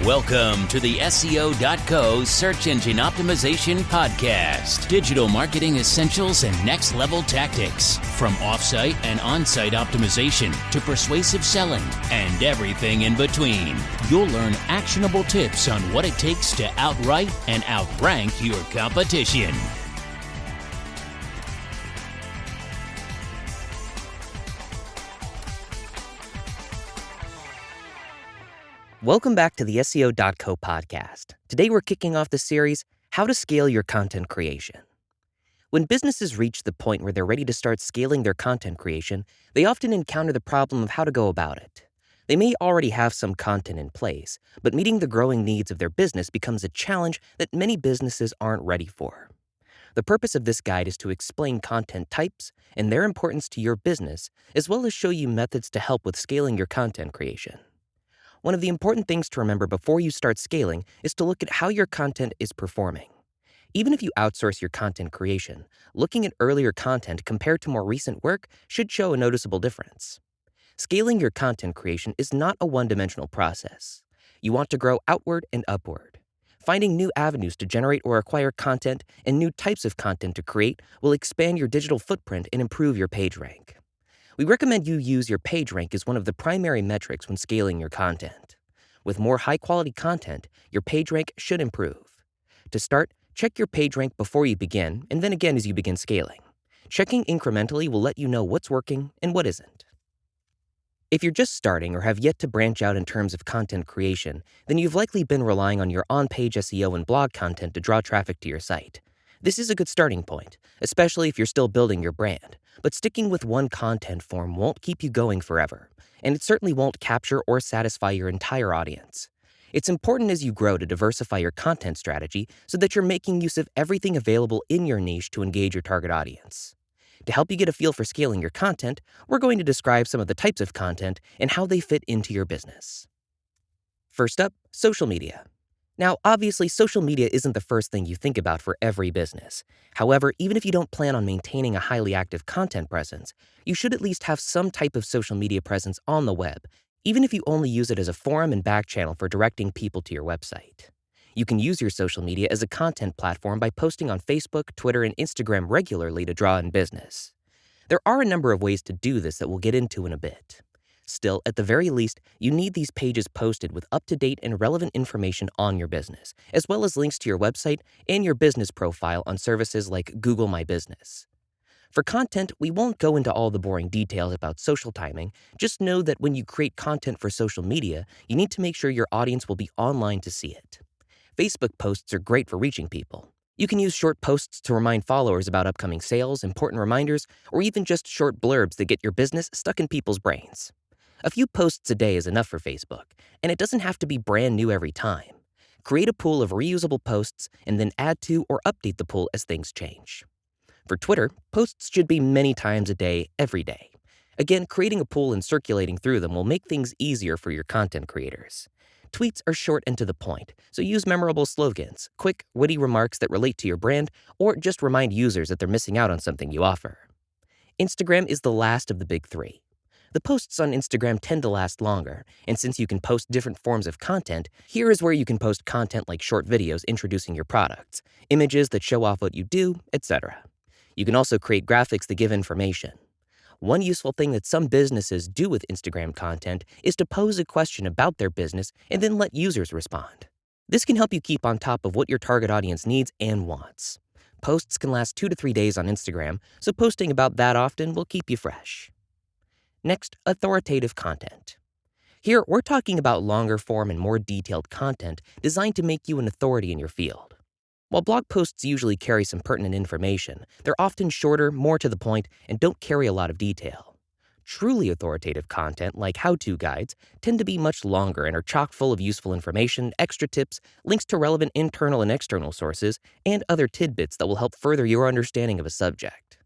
Welcome to the SEO.co Search Engine Optimization Podcast. Digital marketing essentials and next-level tactics. From off-site and on-site optimization to persuasive selling and everything in between. You'll learn actionable tips on what it takes to outright and outrank your competition. Welcome back to the SEO.co podcast. Today we're kicking off the series, How to Scale Your Content Creation. When businesses reach the point where they're ready to start scaling their content creation, they often encounter the problem of how to go about it. They may already have some content in place, but meeting the growing needs of their business becomes a challenge that many businesses aren't ready for. The purpose of this guide is to explain content types and their importance to your business, as well as show you methods to help with scaling your content creation. One of the important things to remember before you start scaling is to look at how your content is performing. Even if you outsource your content creation, looking at earlier content compared to more recent work should show a noticeable difference. Scaling your content creation is not a one-dimensional process. You want to grow outward and upward. Finding new avenues to generate or acquire content and new types of content to create will expand your digital footprint and improve your page rank. We recommend you use your Pagerank as one of the primary metrics when scaling your content. With more high-quality content, your Pagerank should improve. To start, check your Pagerank before you begin, and then again as you begin scaling. Checking incrementally will let you know what's working and what isn't. If you're just starting or have yet to branch out in terms of content creation, then you've likely been relying on your on-page SEO and blog content to draw traffic to your site. This is a good starting point, especially if you're still building your brand. But sticking with one content form won't keep you going forever, and it certainly won't capture or satisfy your entire audience. It's important as you grow to diversify your content strategy so that you're making use of everything available in your niche to engage your target audience. To help you get a feel for scaling your content, we're going to describe some of the types of content and how they fit into your business. First up, social media. Now, obviously, social media isn't the first thing you think about for every business. However, even if you don't plan on maintaining a highly active content presence, you should at least have some type of social media presence on the web, even if you only use it as a forum and back channel for directing people to your website. You can use your social media as a content platform by posting on Facebook, Twitter, and Instagram regularly to draw in business. There are a number of ways to do this that we'll get into in a bit. Still, at the very least, you need these pages posted with up-to-date and relevant information on your business, as well as links to your website and your business profile on services like Google My Business. For content, we won't go into all the boring details about social timing. Just know that when you create content for social media, you need to make sure your audience will be online to see it. Facebook posts are great for reaching people. You can use short posts to remind followers about upcoming sales, important reminders, or even just short blurbs that get your business stuck in people's brains. A few posts a day is enough for Facebook, and it doesn't have to be brand new every time. Create a pool of reusable posts and then add to or update the pool as things change. For Twitter, posts should be many times a day, every day. Again, creating a pool and circulating through them will make things easier for your content creators. Tweets are short and to the point, so use memorable slogans, quick, witty remarks that relate to your brand, or just remind users that they're missing out on something you offer. Instagram is the last of the big three. The posts on Instagram tend to last longer, and since you can post different forms of content, here is where you can post content like short videos introducing your products, images that show off what you do, etc. You can also create graphics that give information. One useful thing that some businesses do with Instagram content is to pose a question about their business and then let users respond. This can help you keep on top of what your target audience needs and wants. Posts can last 2 to 3 days on Instagram, so posting about that often will keep you fresh. Next, authoritative content. Here, we're talking about longer form and more detailed content designed to make you an authority in your field. While blog posts usually carry some pertinent information, they're often shorter, more to the point, and don't carry a lot of detail. Truly authoritative content, like how-to guides, tend to be much longer and are chock full of useful information, extra tips, links to relevant internal and external sources, and other tidbits that will help further your understanding of a subject.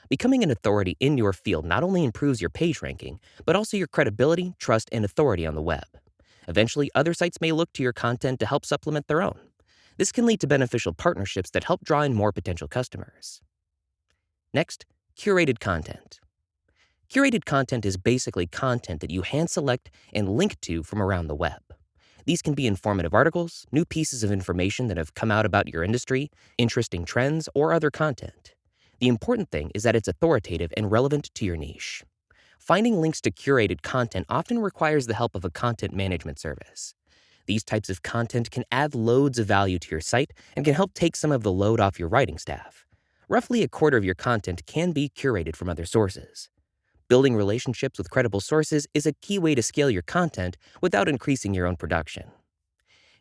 Becoming an authority in your field not only improves your page ranking, but also your credibility, trust, and authority on the web. Eventually, other sites may look to your content to help supplement their own. This can lead to beneficial partnerships that help draw in more potential customers. Next, curated content. Curated content is basically content that you hand select and link to from around the web. These can be informative articles, new pieces of information that have come out about your industry, interesting trends, or other content. The important thing is that it's authoritative and relevant to your niche. Finding links to curated content often requires the help of a content management service. These types of content can add loads of value to your site and can help take some of the load off your writing staff. Roughly a quarter of your content can be curated from other sources. Building relationships with credible sources is a key way to scale your content without increasing your own production.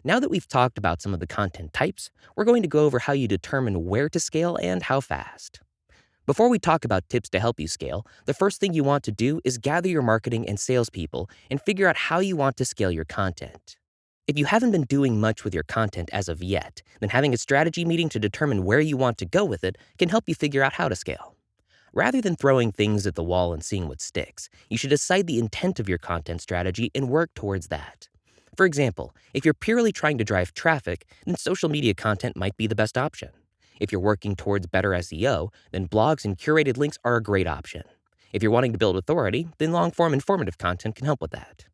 Now that we've talked about some of the content types, we're going to go over how you determine where to scale and how fast. Before we talk about tips to help you scale, the first thing you want to do is gather your marketing and salespeople and figure out how you want to scale your content. If you haven't been doing much with your content as of yet, then having a strategy meeting to determine where you want to go with it can help you figure out how to scale. Rather than throwing things at the wall and seeing what sticks, you should decide the intent of your content strategy and work towards that. For example, if you're purely trying to drive traffic, then social media content might be the best option. If you're working towards better SEO, then blogs and curated links are a great option. If you're wanting to build authority, then long-form informative content can help with that.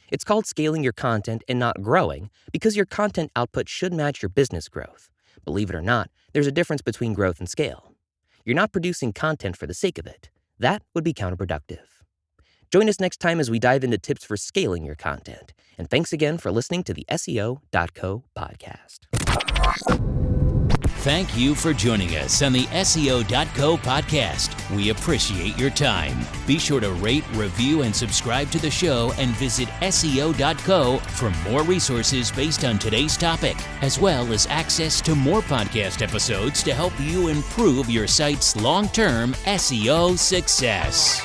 It's called scaling your content and not growing because your content output should match your business growth. Believe it or not, there's a difference between growth and scale. You're not producing content for the sake of it. That would be counterproductive. Join us next time as we dive into tips for scaling your content. And thanks again for listening to the SEO.co podcast. Thank you for joining us on the SEO.co podcast. We appreciate your time. Be sure to rate, review, and subscribe to the show and visit SEO.co for more resources based on today's topic, as well as access to more podcast episodes to help you improve your site's long-term SEO success.